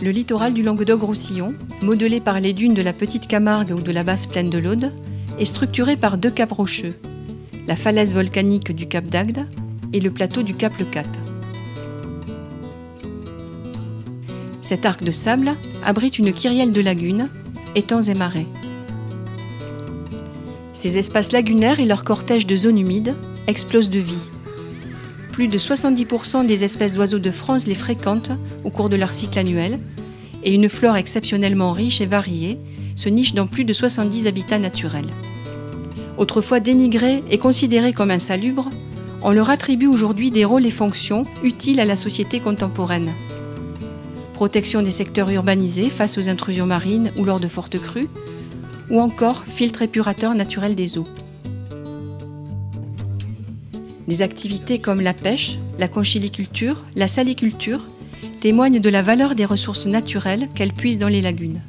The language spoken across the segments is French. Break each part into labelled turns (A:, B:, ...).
A: Le littoral du Languedoc-Roussillon, modelé par les dunes de la Petite Camargue ou de la basse plaine de l'Aude, est structuré par deux caps rocheux, la falaise volcanique du cap d'Agde et le plateau du cap Leucate. Cet arc de sable abrite une kyrielle de lagunes, étangs et marais. Ces espaces lagunaires et leur cortège de zones humides explosent de vie. Plus de 70% des espèces d'oiseaux de France les fréquentent au cours de leur cycle annuel et une flore exceptionnellement riche et variée se niche dans plus de 70 habitats naturels. Autrefois dénigrés et considérés comme insalubres, on leur attribue aujourd'hui des rôles et fonctions utiles à la société contemporaine. Protection des secteurs urbanisés face aux intrusions marines ou lors de fortes crues, ou encore filtre épurateur naturel des eaux. Des activités comme la pêche, la conchiliculture, la saliculture témoignent de la valeur des ressources naturelles qu'elles puisent dans les lagunes.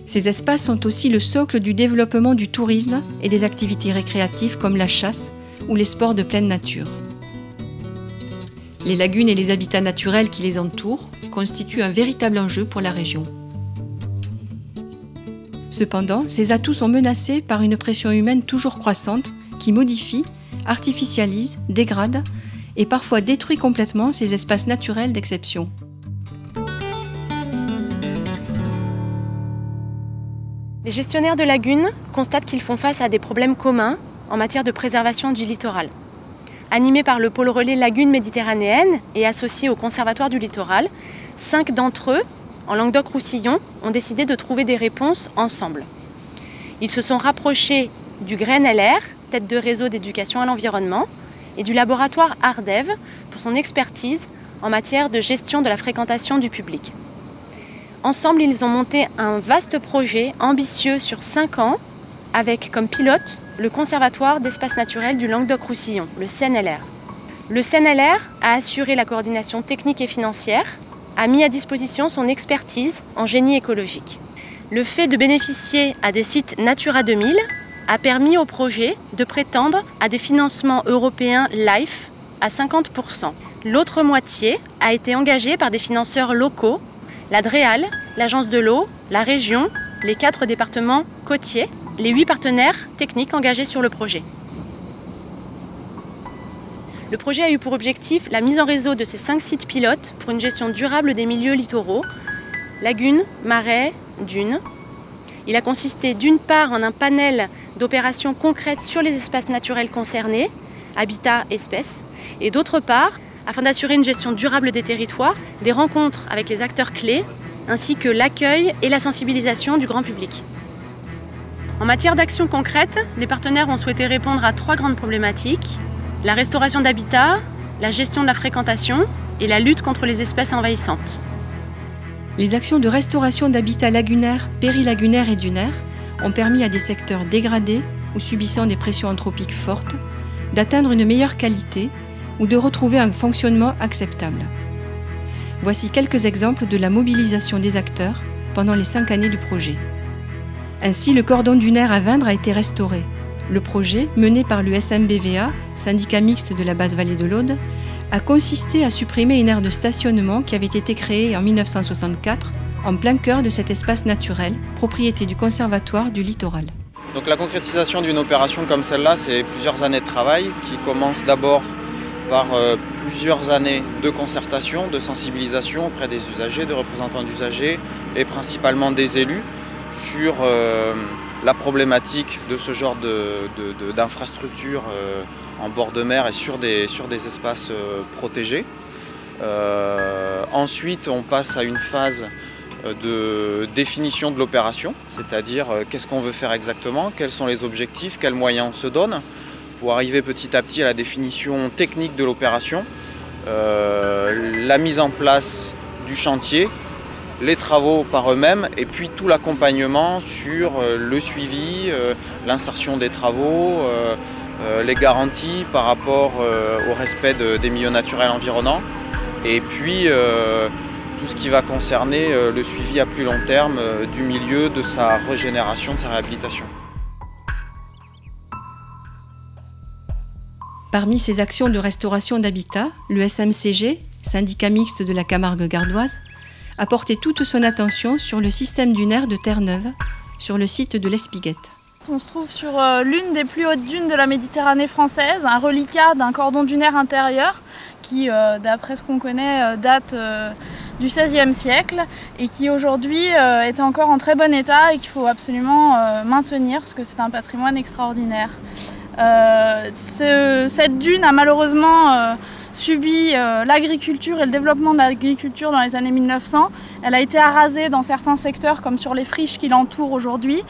A: Ces espaces sont aussi le socle du développement du tourisme et des activités récréatives comme la chasse ou les sports de pleine nature. Les lagunes et les habitats naturels qui les entourent constituent un véritable enjeu pour la région. Cependant, ces atouts sont menacés par une pression humaine toujours croissante qui modifie, artificialise, dégrade et parfois détruit complètement ces espaces naturels d'exception.
B: Les gestionnaires de lagunes constatent qu'ils font face à des problèmes communs en matière de préservation du littoral. Animés par le pôle relais Lagunes méditerranéennes et associés au Conservatoire du littoral, 5 d'entre eux, en Languedoc-Roussillon, ont décidé de trouver des réponses ensemble. Ils se sont rapprochés du GRENLR, tête de réseau d'éducation à l'environnement, et du laboratoire Ardev pour son expertise en matière de gestion de la fréquentation du public. Ensemble, ils ont monté un vaste projet ambitieux sur 5 ans avec comme pilote le Conservatoire d'espaces naturels du Languedoc-Roussillon, le CNLR. Le CNLR a assuré la coordination technique et financière, a mis à disposition son expertise en génie écologique. Le fait de bénéficier à des sites Natura 2000 a permis au projet de prétendre à des financements européens LIFE à 50%. L'autre moitié a été engagée par des financeurs locaux, la DREAL, l'Agence de l'eau, la région, les 4 départements côtiers, les 8 partenaires techniques engagés sur le projet. Le projet a eu pour objectif la mise en réseau de ces 5 sites pilotes pour une gestion durable des milieux littoraux, lagunes, marais, dunes. Il a consisté d'une part en un panel d'opérations concrètes sur les espaces naturels concernés, habitats, espèces, et d'autre part, afin d'assurer une gestion durable des territoires, des rencontres avec les acteurs clés, ainsi que l'accueil et la sensibilisation du grand public. En matière d'action concrète, les partenaires ont souhaité répondre à 3 grandes problématiques: la restauration d'habitat, la gestion de la fréquentation et la lutte contre les espèces envahissantes.
A: Les actions de restauration d'habitats lagunaires, périlagunaires et dunaires ont permis à des secteurs dégradés ou subissant des pressions anthropiques fortes d'atteindre une meilleure qualité ou de retrouver un fonctionnement acceptable. Voici quelques exemples de la mobilisation des acteurs pendant les 5 années du projet. Ainsi, le cordon dunaire à Vindre a été restauré. Le projet, mené par l'USMBVA, syndicat mixte de la basse vallée de l'Aude, a consisté à supprimer une aire de stationnement qui avait été créée en 1964 en plein cœur de cet espace naturel, propriété du Conservatoire du littoral.
C: Donc la concrétisation d'une opération comme celle-là, c'est plusieurs années de travail qui commencent d'abord par plusieurs années de concertation, de sensibilisation auprès des usagers, de représentants d'usagers et principalement des élus sur la problématique de ce genre d'infrastructures en bord de mer et sur des espaces protégés. Ensuite, on passe à une phase de définition de l'opération, c'est-à-dire qu'est-ce qu'on veut faire exactement, quels sont les objectifs, quels moyens on se donne, pour arriver petit à petit à la définition technique de l'opération, la mise en place du chantier, les travaux par eux-mêmes et puis tout l'accompagnement sur le suivi, l'insertion des travaux, les garanties par rapport au respect des milieux naturels environnants et puis tout ce qui va concerner le suivi à plus long terme du milieu, de sa régénération, de sa réhabilitation.
A: Parmi ces actions de restauration d'habitat, le SMCG, syndicat mixte de la Camargue gardoise, a porté toute son attention sur le système dunaire de Terre-Neuve, sur le site de l'Espiguette.
D: On se trouve sur l'une des plus hautes dunes de la Méditerranée française, un reliquat d'un cordon dunaire intérieur qui, d'après ce qu'on connaît, date du XVIe siècle et qui aujourd'hui est encore en très bon état et qu'il faut absolument maintenir parce que c'est un patrimoine extraordinaire. Cette dune a malheureusement subi l'agriculture et le développement de l'agriculture dans les années 1900. Elle a été arasée dans certains secteurs comme sur les friches qui l'entourent aujourd'hui.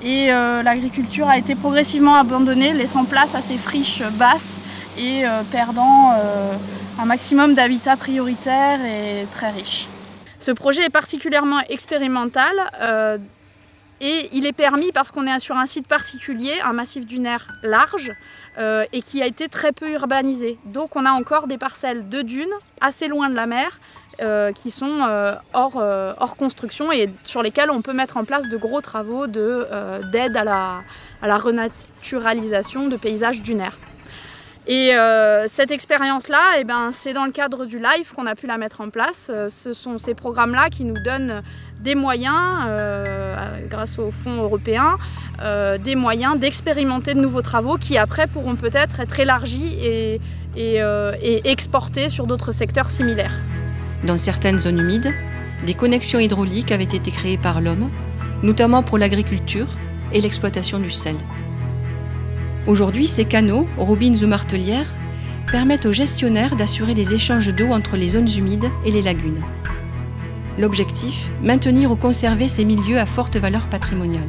D: Et l'agriculture a été progressivement abandonnée, laissant place à ces friches basses et perdant un maximum d'habitats prioritaires et très riches. Ce projet est particulièrement expérimental et il est permis parce qu'on est sur un site particulier, un massif dunaire large et qui a été très peu urbanisé. Donc on a encore des parcelles de dunes assez loin de la mer qui sont hors construction et sur lesquels on peut mettre en place de gros travaux d'aide à la renaturalisation de paysages dunaires. Et cette expérience-là, c'est dans le cadre du LIFE qu'on a pu la mettre en place. Ce sont ces programmes-là qui nous donnent des moyens, grâce aux fonds européens, des moyens d'expérimenter de nouveaux travaux qui après pourront peut-être être élargis et exportés sur d'autres secteurs similaires.
A: Dans certaines zones humides, des connexions hydrauliques avaient été créées par l'homme, notamment pour l'agriculture et l'exploitation du sel. Aujourd'hui, ces canaux, robines ou martelières, permettent aux gestionnaires d'assurer les échanges d'eau entre les zones humides et les lagunes. L'objectif, maintenir ou conserver ces milieux à forte valeur patrimoniale.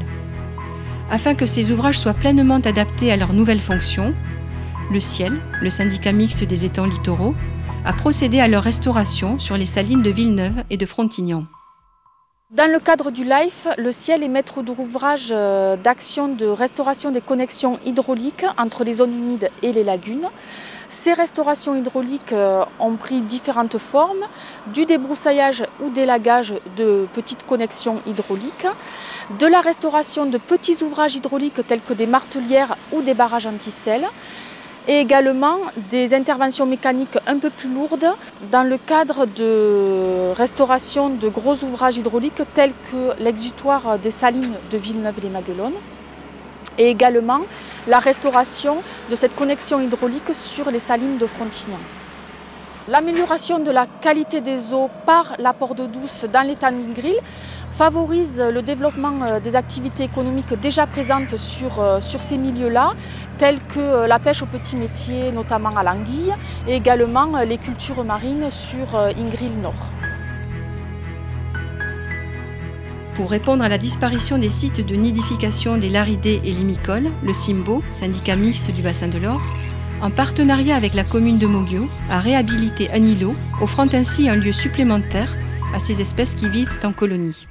A: Afin que ces ouvrages soient pleinement adaptés à leurs nouvelles fonctions, le Ciel, le syndicat mixte des étangs littoraux, a procédé à leur restauration sur les salines de Villeneuve et de Frontignan.
E: Dans le cadre du LIFE, le Ciel est maître d'ouvrage d'action de restauration des connexions hydrauliques entre les zones humides et les lagunes. Ces restaurations hydrauliques ont pris différentes formes, du débroussaillage ou d'élagage de petites connexions hydrauliques, de la restauration de petits ouvrages hydrauliques tels que des martelières ou des barrages anti-sel, et également des interventions mécaniques un peu plus lourdes dans le cadre de restauration de gros ouvrages hydrauliques tels que l'exutoire des salines de Villeneuve-les-Maguelones et également la restauration de cette connexion hydraulique sur les salines de Frontignan. L'amélioration de la qualité des eaux par l'apport d'eau douce dans l'étang d'Ingril favorise le développement des activités économiques déjà présentes sur ces milieux-là, telles que la pêche aux petits métiers, notamment à l'anguille, et également les cultures marines sur Ingril Nord.
A: Pour répondre à la disparition des sites de nidification des laridés et limicoles, le SIMBO, syndicat mixte du bassin de l'Or, en partenariat avec la commune de Moguio, a réhabilité un îlot, offrant ainsi un lieu supplémentaire à ces espèces qui vivent en colonie.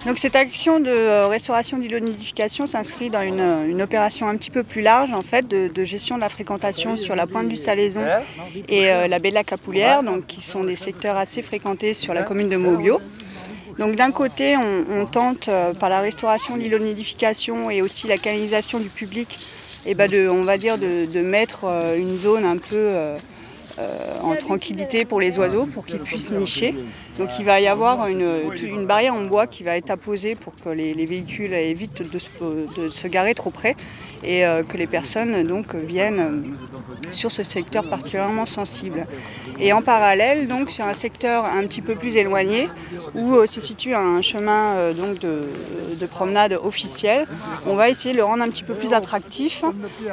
F: Donc cette action de restauration d'îlots de nidification s'inscrit dans une opération un petit peu plus large en fait, de gestion de la fréquentation sur la pointe du Salaison et la baie de la Capoulière, donc, qui sont des secteurs assez fréquentés sur la commune de Moguio. Donc d'un côté, on tente par la restauration de l'îlot de nidification et aussi la canalisation du public, de mettre une zone un peu en tranquillité pour les oiseaux, pour qu'ils puissent nicher. Donc il va y avoir une barrière en bois qui va être apposée pour que les véhicules évitent de se garer trop près et que les personnes donc, viennent sur ce secteur particulièrement sensible. Et en parallèle, donc, sur un secteur un petit peu plus éloigné, où se situe un chemin de promenade officiel, on va essayer de le rendre un petit peu plus attractif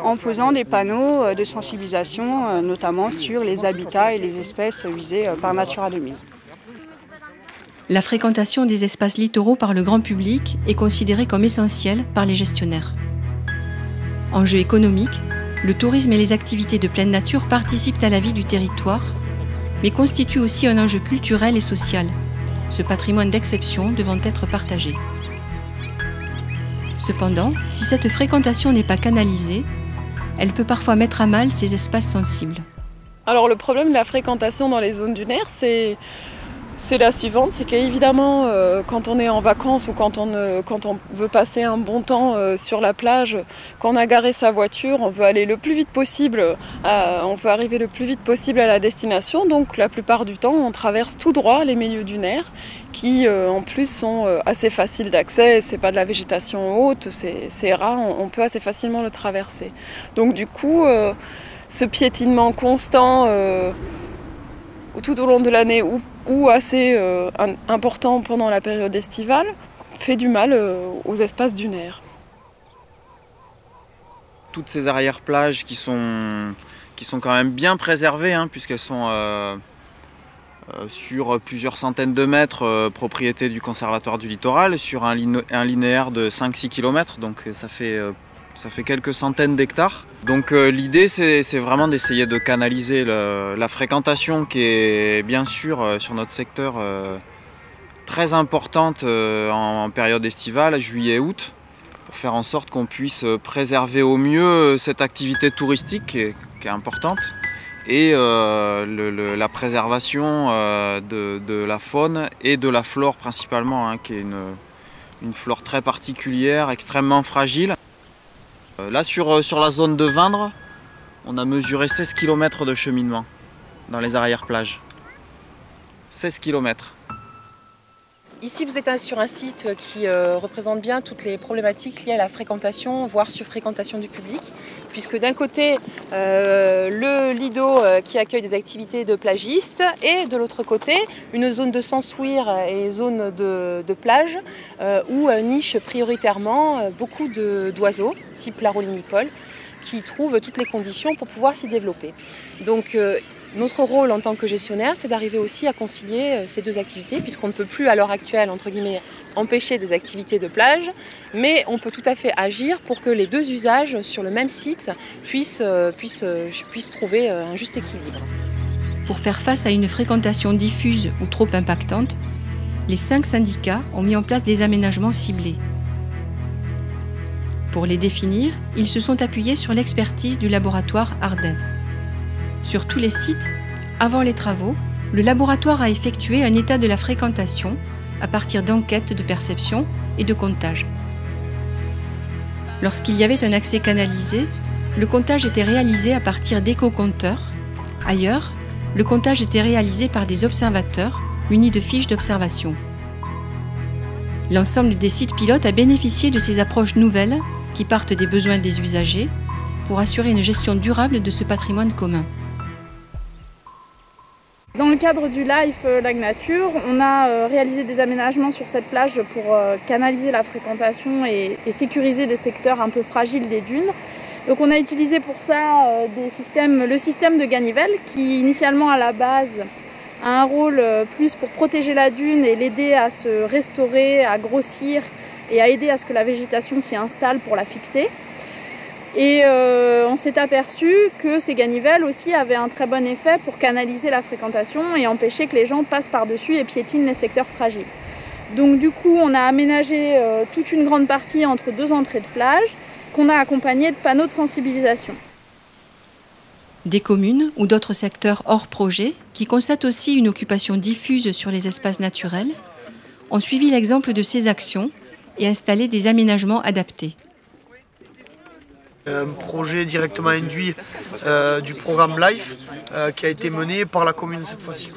F: en posant des panneaux de sensibilisation, notamment sur les habitats et les espèces visées par Natura 2000.
A: La fréquentation des espaces littoraux par le grand public est considérée comme essentielle par les gestionnaires. Enjeu économique, le tourisme et les activités de pleine nature participent à la vie du territoire, mais constituent aussi un enjeu culturel et social, ce patrimoine d'exception devant être partagé. Cependant, si cette fréquentation n'est pas canalisée, elle peut parfois mettre à mal ces espaces sensibles.
G: Alors le problème de la fréquentation dans les zones dunaires, c'est C'est la suivante, c'est qu'évidemment quand on est en vacances ou quand on veut passer un bon temps sur la plage, quand on a garé sa voiture, on veut aller le plus vite possible, on veut arriver le plus vite possible à la destination. Donc la plupart du temps, on traverse tout droit les milieux dunaires qui en plus sont assez faciles d'accès. C'est pas de la végétation haute, c'est rare, on peut assez facilement le traverser. Donc du coup, ce piétinement constant tout au long de l'année ou assez important pendant la période estivale, fait du mal aux espaces dunaires.
C: Toutes ces arrière-plages qui sont quand même bien préservées, hein, puisqu'elles sont sur plusieurs centaines de mètres, propriété du Conservatoire du Littoral, sur un linéaire de 5-6 km, donc ça fait quelques centaines d'hectares. Donc l'idée c'est vraiment d'essayer de canaliser la fréquentation qui est bien sûr sur notre secteur très importante en période estivale, juillet-août, pour faire en sorte qu'on puisse préserver au mieux cette activité touristique qui est importante et la préservation de la faune et de la flore principalement, hein, qui est une flore très particulière, extrêmement fragile. Là sur la zone de Vindre, on a mesuré 16 km de cheminement dans les arrière-plages. 16 km.
B: Ici, vous êtes sur un site qui représente bien toutes les problématiques liées à la fréquentation, voire surfréquentation du public, puisque d'un côté, le Lido qui accueille des activités de plagistes, et de l'autre côté, une zone de s'ensouir et zone de plage, où nichent prioritairement beaucoup d'oiseaux, type l'arolimicole, qui trouvent toutes les conditions pour pouvoir s'y développer. Donc, notre rôle en tant que gestionnaire, c'est d'arriver aussi à concilier ces deux activités, puisqu'on ne peut plus à l'heure actuelle, entre guillemets, empêcher des activités de plage, mais on peut tout à fait agir pour que les deux usages sur le même site puissent trouver un juste équilibre.
A: Pour faire face à une fréquentation diffuse ou trop impactante, les 5 syndicats ont mis en place des aménagements ciblés. Pour les définir, ils se sont appuyés sur l'expertise du laboratoire Ardev. Sur tous les sites, avant les travaux, le laboratoire a effectué un état de la fréquentation à partir d'enquêtes de perception et de comptage. Lorsqu'il y avait un accès canalisé, le comptage était réalisé à partir d'éco-compteurs. Ailleurs, le comptage était réalisé par des observateurs munis de fiches d'observation. L'ensemble des sites pilotes a bénéficié de ces approches nouvelles qui partent des besoins des usagers pour assurer une gestion durable de ce patrimoine commun.
D: Dans le cadre du LIFE Lac Nature, on a réalisé des aménagements sur cette plage pour canaliser la fréquentation et sécuriser des secteurs un peu fragiles des dunes. Donc on a utilisé pour ça le système de ganivelle qui initialement à la base a un rôle plus pour protéger la dune et l'aider à se restaurer, à grossir et à aider à ce que la végétation s'y installe pour la fixer. Et on s'est aperçu que ces ganivelles aussi avaient un très bon effet pour canaliser la fréquentation et empêcher que les gens passent par-dessus et piétinent les secteurs fragiles. Donc du coup, on a aménagé toute une grande partie entre deux entrées de plage qu'on a accompagné de panneaux de sensibilisation.
A: Des communes ou d'autres secteurs hors projet, qui constatent aussi une occupation diffuse sur les espaces naturels, ont suivi l'exemple de ces actions et installé des aménagements adaptés.
H: Un projet directement induit du programme LIFE qui a été mené par la commune cette fois-ci.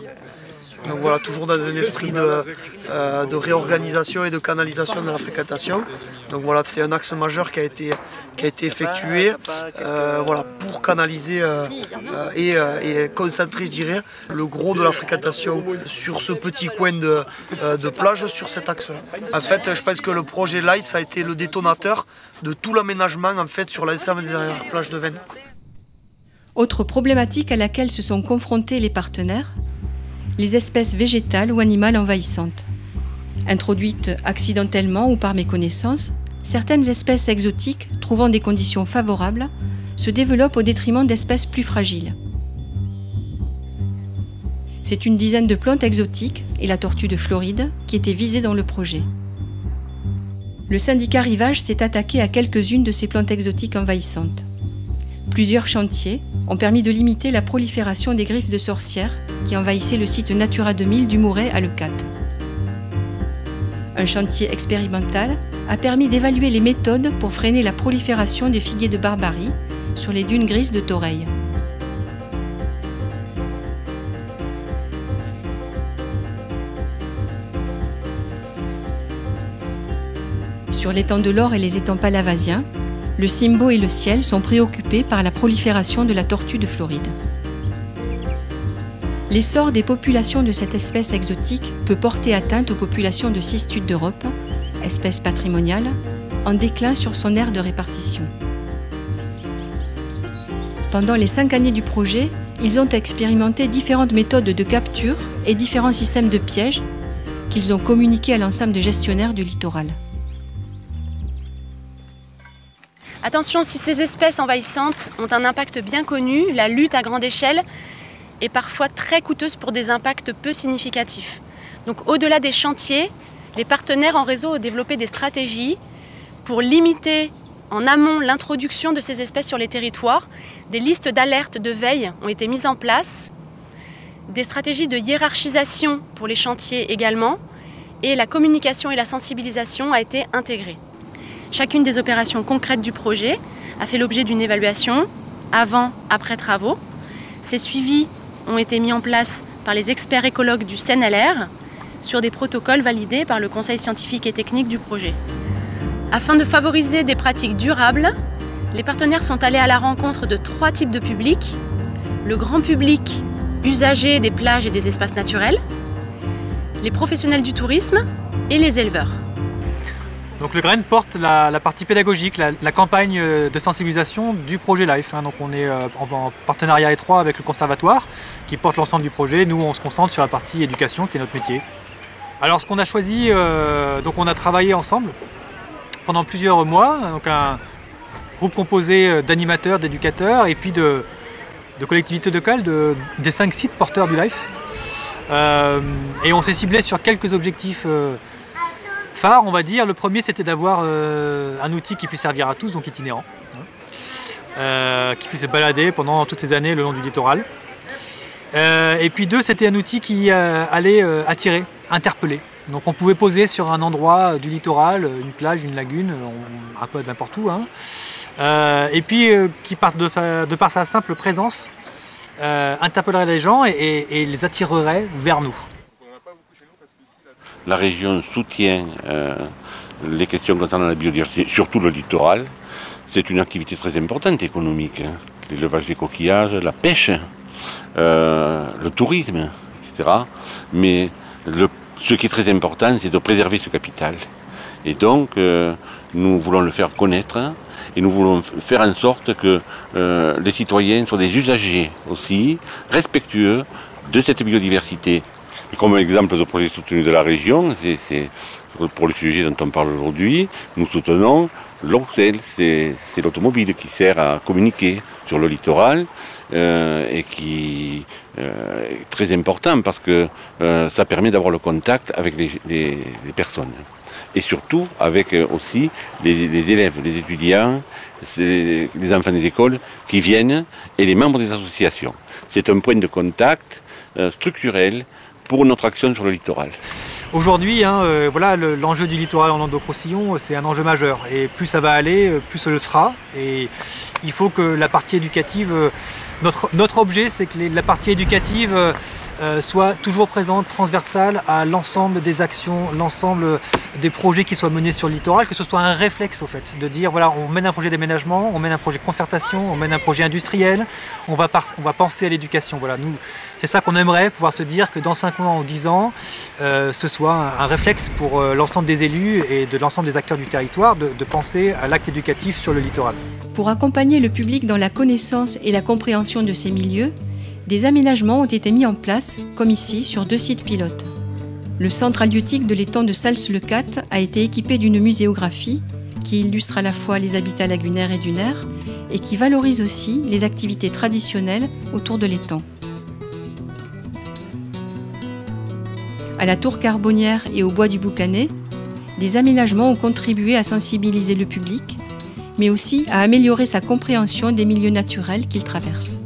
H: Donc voilà, toujours dans un esprit de réorganisation et de canalisation de la fréquentation. Donc voilà, c'est un axe majeur qui a été effectué voilà, pour canaliser et concentrer, je dirais, le gros de la fréquentation sur ce petit coin de plage, sur cet axe-là. En fait, je pense que le projet LIFE a été le détonateur de tout l'aménagement en fait, sur l'ensemble des arrière-plages de Vindre.
A: Autre problématique à laquelle se sont confrontés les partenaires, les espèces végétales ou animales envahissantes. Introduites accidentellement ou par méconnaissance, certaines espèces exotiques, trouvant des conditions favorables, se développent au détriment d'espèces plus fragiles. C'est une dizaine de plantes exotiques et la tortue de Floride qui étaient visées dans le projet. Le syndicat Rivage s'est attaqué à quelques-unes de ces plantes exotiques envahissantes. Plusieurs chantiers ont permis de limiter la prolifération des griffes de sorcières qui envahissait le site Natura 2000 du Mouret à Leucate. Un chantier expérimental a permis d'évaluer les méthodes pour freiner la prolifération des figuiers de Barbarie sur les dunes grises de Toreil. Sur l'étang de l'Or et les étangs palavasiens, le Cimbo et le Ciel sont préoccupés par la prolifération de la tortue de Floride. L'essor des populations de cette espèce exotique peut porter atteinte aux populations de cistudes d'Europe, espèce patrimoniale, en déclin sur son aire de répartition. Pendant les 5 années du projet, ils ont expérimenté différentes méthodes de capture et différents systèmes de pièges qu'ils ont communiqués à l'ensemble des gestionnaires du littoral.
B: Attention, si ces espèces envahissantes ont un impact bien connu, la lutte à grande échelle est parfois très coûteuse pour des impacts peu significatifs. Donc au-delà des chantiers, les partenaires en réseau ont développé des stratégies pour limiter en amont l'introduction de ces espèces sur les territoires. Des listes d'alerte de veille ont été mises en place, des stratégies de hiérarchisation pour les chantiers également, et la communication et la sensibilisation a été intégrée. Chacune des opérations concrètes du projet a fait l'objet d'une évaluation avant-après travaux. Ces suivis ont été mis en place par les experts écologues du CNLR sur des protocoles validés par le conseil scientifique et technique du projet. Afin de favoriser des pratiques durables, les partenaires sont allés à la rencontre de 3 types de publics. Le grand public, usagers des plages et des espaces naturels, les professionnels du tourisme et les éleveurs.
I: Donc le GREN porte la partie pédagogique, la campagne de sensibilisation du projet LIFE. Donc on est en partenariat étroit avec le conservatoire qui porte l'ensemble du projet. Nous on se concentre sur la partie éducation qui est notre métier. Alors ce qu'on a choisi, donc on a travaillé ensemble pendant plusieurs mois. Donc un groupe composé d'animateurs, d'éducateurs et puis de collectivités locales des 5 sites porteurs du LIFE. Et on s'est ciblé sur quelques objectifs phare, on va dire. Le premier, c'était d'avoir un outil qui puisse servir à tous, donc itinérant, qui puisse se balader pendant toutes ces années le long du littoral. Et puis 2, c'était un outil qui allait attirer, interpeller. Donc on pouvait poser sur un endroit du littoral, une plage, une lagune, un peu n'importe où. Et puis qui, de par sa simple présence, interpellerait les gens et les attirerait vers nous.
J: La région soutient les questions concernant la biodiversité, surtout le littoral. C'est une activité très importante économique. L'élevage des coquillages, la pêche, le tourisme, etc. Mais ce qui est très important, c'est de préserver ce capital. Et donc, nous voulons le faire connaître et nous voulons faire en sorte que les citoyens soient des usagers aussi, respectueux de cette biodiversité. Comme exemple de projet soutenu de la région, c'est pour le sujet dont on parle aujourd'hui, nous soutenons l'OCL, c'est l'automobile qui sert à communiquer sur le littoral et qui est très important parce que ça permet d'avoir le contact avec les personnes. Et surtout avec aussi les élèves, les étudiants, les enfants des écoles qui viennent et les membres des associations. C'est un point de contact structurel pour notre action sur le littoral.
I: Aujourd'hui, voilà, l'enjeu du littoral en Languedoc-Roussillon, c'est un enjeu majeur. Et plus ça va aller, plus ce le sera. Et il faut que la partie éducative, notre objet, c'est que la partie éducative soit toujours présente, transversale à l'ensemble des actions, l'ensemble des projets qui soient menés sur le littoral, que ce soit un réflexe au fait, de dire voilà, on mène un projet d'aménagement, on mène un projet de concertation, on mène un projet industriel, on va penser à l'éducation. Voilà, nous, c'est ça qu'on aimerait, pouvoir se dire que dans 5 ans ou 10 ans, ce soit un réflexe pour l'ensemble des élus et de l'ensemble des acteurs du territoire de penser à l'acte éducatif sur le littoral.
A: Pour accompagner le public dans la connaissance et la compréhension de ces milieux, des aménagements ont été mis en place, comme ici, sur 2 sites pilotes. Le centre halieutique de l'étang de Sals-Leucate a été équipé d'une muséographie qui illustre à la fois les habitats lagunaires et dunaires et qui valorise aussi les activités traditionnelles autour de l'étang. À la tour Carbonnière et au bois du Boucanet, des aménagements ont contribué à sensibiliser le public, mais aussi à améliorer sa compréhension des milieux naturels qu'il traverse.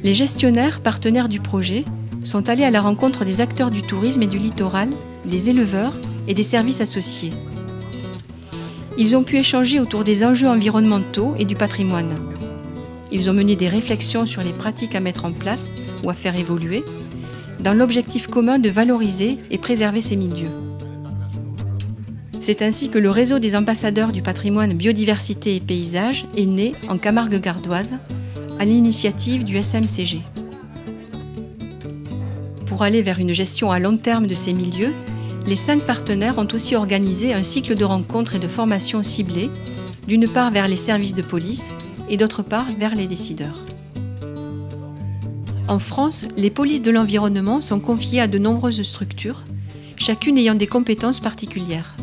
A: Les gestionnaires, partenaires du projet, sont allés à la rencontre des acteurs du tourisme et du littoral, des éleveurs et des services associés. Ils ont pu échanger autour des enjeux environnementaux et du patrimoine. Ils ont mené des réflexions sur les pratiques à mettre en place ou à faire évoluer, dans l'objectif commun de valoriser et préserver ces milieux. C'est ainsi que le réseau des ambassadeurs du patrimoine biodiversité et paysage est né en Camargue gardoise, à l'initiative du SMCG. Pour aller vers une gestion à long terme de ces milieux, les 5 partenaires ont aussi organisé un cycle de rencontres et de formations ciblées, d'une part vers les services de police et d'autre part vers les décideurs. En France, les polices de l'environnement sont confiées à de nombreuses structures, chacune ayant des compétences particulières.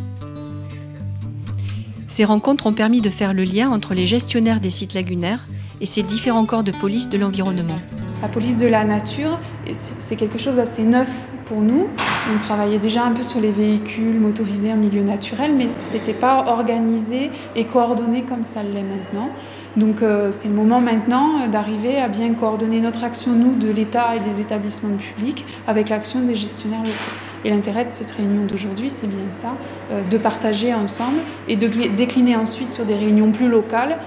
A: Ces rencontres ont permis de faire le lien entre les gestionnaires des sites lagunaires et ces différents corps de police de l'environnement.
K: La police de la nature, c'est quelque chose d'assez neuf pour nous. On travaillait déjà un peu sur les véhicules motorisés en milieu naturel, mais ce n'était pas organisé et coordonné comme ça l'est maintenant. Donc c'est le moment maintenant d'arriver à bien coordonner notre action, nous, de l'État et des établissements publics, avec l'action des gestionnaires locaux. Et l'intérêt de cette réunion d'aujourd'hui, c'est bien ça, de partager ensemble et de décliner ensuite sur des réunions plus locales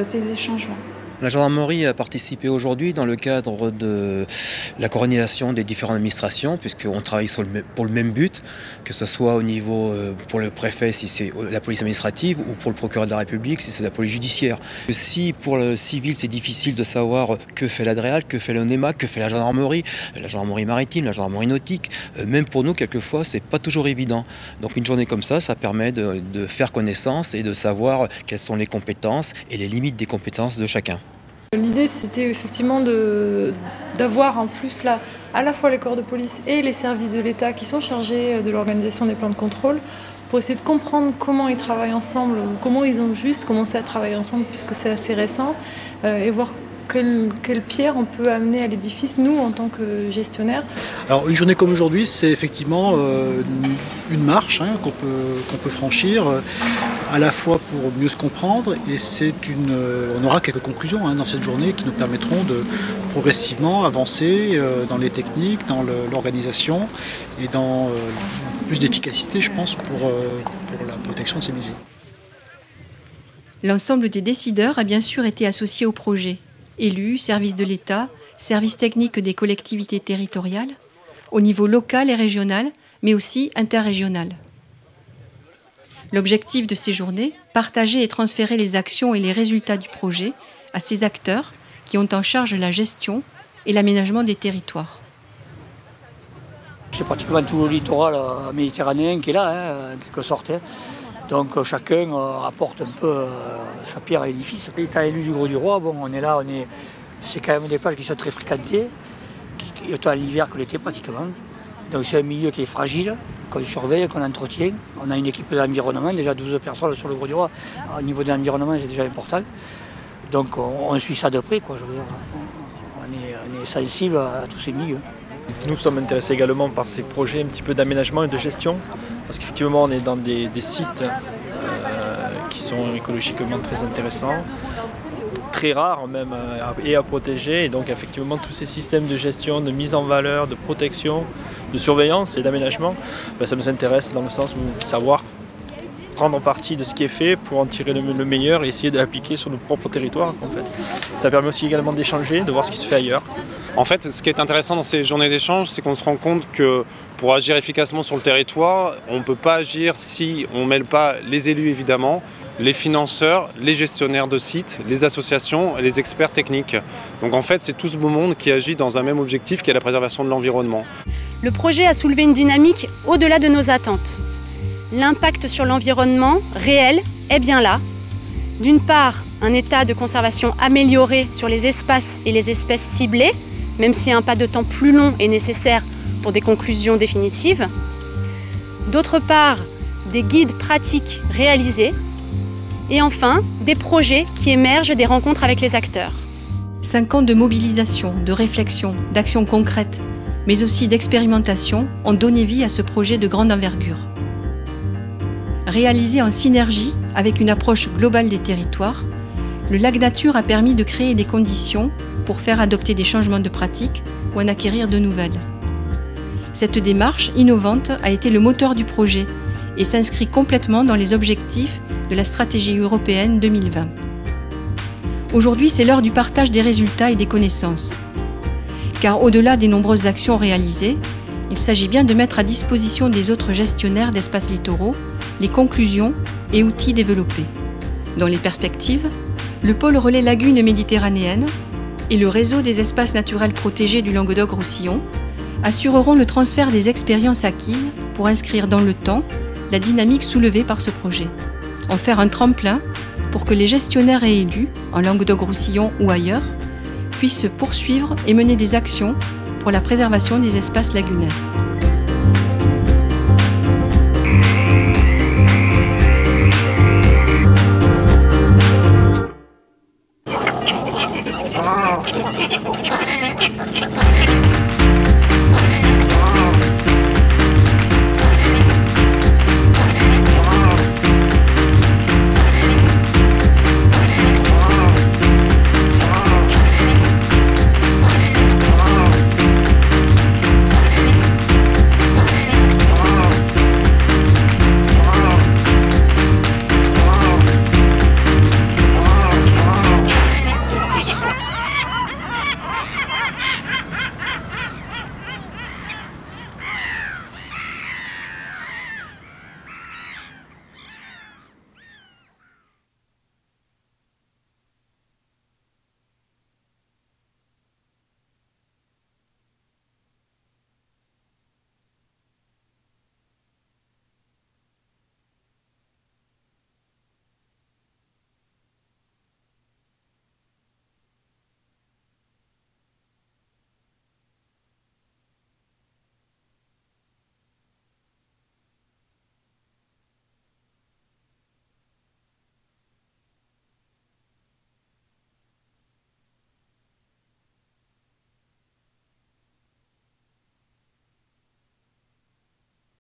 K: ces échanges-là.
L: La gendarmerie a participé aujourd'hui dans le cadre de la coordination des différentes administrations, puisqu'on travaille pour le même but, que ce soit au niveau pour le préfet si c'est la police administrative ou pour le procureur de la République si c'est la police judiciaire. Si pour le civil c'est difficile de savoir que fait l'Adréal, que fait l'ONEMA, que fait la gendarmerie maritime, la gendarmerie nautique, même pour nous quelquefois c'est pas toujours évident. Donc une journée comme ça permet de faire connaissance et de savoir quelles sont les compétences et les limites des compétences de chacun.
M: L'idée, c'était effectivement d'avoir en plus là, à la fois les corps de police et les services de l'État qui sont chargés de l'organisation des plans de contrôle pour essayer de comprendre comment ils travaillent ensemble, comment ils ont juste commencé à travailler ensemble puisque c'est assez récent et voir quelle pierre on peut amener à l'édifice, nous, en tant que gestionnaires.
N: Alors, une journée comme aujourd'hui, c'est effectivement une marche qu'on peut franchir, à la fois pour mieux se comprendre, et on aura quelques conclusions dans cette journée qui nous permettront de progressivement avancer dans les techniques, dans l'organisation et dans plus d'efficacité, je pense, pour la protection de ces milieux.
A: L'ensemble des décideurs a bien sûr été associé au projet. Élus, services de l'État, services techniques des collectivités territoriales, au niveau local et régional, mais aussi interrégional. L'objectif de ces journées, partager et transférer les actions et les résultats du projet à ces acteurs qui ont en charge la gestion et l'aménagement des territoires.
O: C'est pratiquement tout le littoral méditerranéen qui est là, en quelque sorte. Donc chacun apporte un peu sa pierre à l'édifice. Étant élu du Grau-du-Roi, bon, on est là, c'est quand même des plages qui sont très fréquentées, autant l'hiver que l'été pratiquement. Donc c'est un milieu qui est fragile, qu'on surveille, qu'on entretient. On a une équipe d'environnement, déjà 12 personnes sur le Grau-du-Roi. Au niveau de l'environnement, c'est déjà important. Donc on suit ça de près, quoi. Je veux dire. On est sensible à tous ces milieux.
P: Nous sommes intéressés également par ces projets un petit peu d'aménagement et de gestion, parce qu'effectivement on est dans des sites qui sont écologiquement très intéressants, très rares même et à protéger, et donc effectivement tous ces systèmes de gestion, de mise en valeur, de protection, de surveillance et d'aménagement, ça nous intéresse dans le sens où savoir prendre parti de ce qui est fait pour en tirer le meilleur et essayer de l'appliquer sur nos propres territoires. En fait. Ça permet aussi également d'échanger, de voir ce qui se fait ailleurs.
Q: En fait, ce qui est intéressant dans ces journées d'échange, c'est qu'on se rend compte que pour agir efficacement sur le territoire, on ne peut pas agir si on ne mêle pas les élus évidemment, les financeurs, les gestionnaires de sites, les associations et les experts techniques. Donc en fait, c'est tout ce beau monde qui agit dans un même objectif qui est la préservation de l'environnement.
B: Le projet a soulevé une dynamique au-delà de nos attentes. L'impact sur l'environnement réel est bien là. D'une part, un état de conservation amélioré sur les espaces et les espèces ciblées, même si un pas de temps plus long est nécessaire pour des conclusions définitives. D'autre part, des guides pratiques réalisés. Et enfin, des projets qui émergent des rencontres avec les acteurs.
A: 5 ans de mobilisation, de réflexion, d'actions concrètes, mais aussi d'expérimentation ont donné vie à ce projet de grande envergure. Réalisé en synergie avec une approche globale des territoires, le lac nature a permis de créer des conditions pour faire adopter des changements de pratique ou en acquérir de nouvelles. Cette démarche innovante a été le moteur du projet et s'inscrit complètement dans les objectifs de la stratégie européenne 2020. Aujourd'hui, c'est l'heure du partage des résultats et des connaissances. Car au-delà des nombreuses actions réalisées, il s'agit bien de mettre à disposition des autres gestionnaires d'espaces littoraux les conclusions et outils développés. Dans les perspectives, le pôle relais Lagunes méditerranéennes et le réseau des espaces naturels protégés du Languedoc-Roussillon assureront le transfert des expériences acquises pour inscrire dans le temps la dynamique soulevée par ce projet. En faire un tremplin pour que les gestionnaires et élus, en Languedoc-Roussillon ou ailleurs, puissent poursuivre et mener des actions pour la préservation des espaces lagunaires.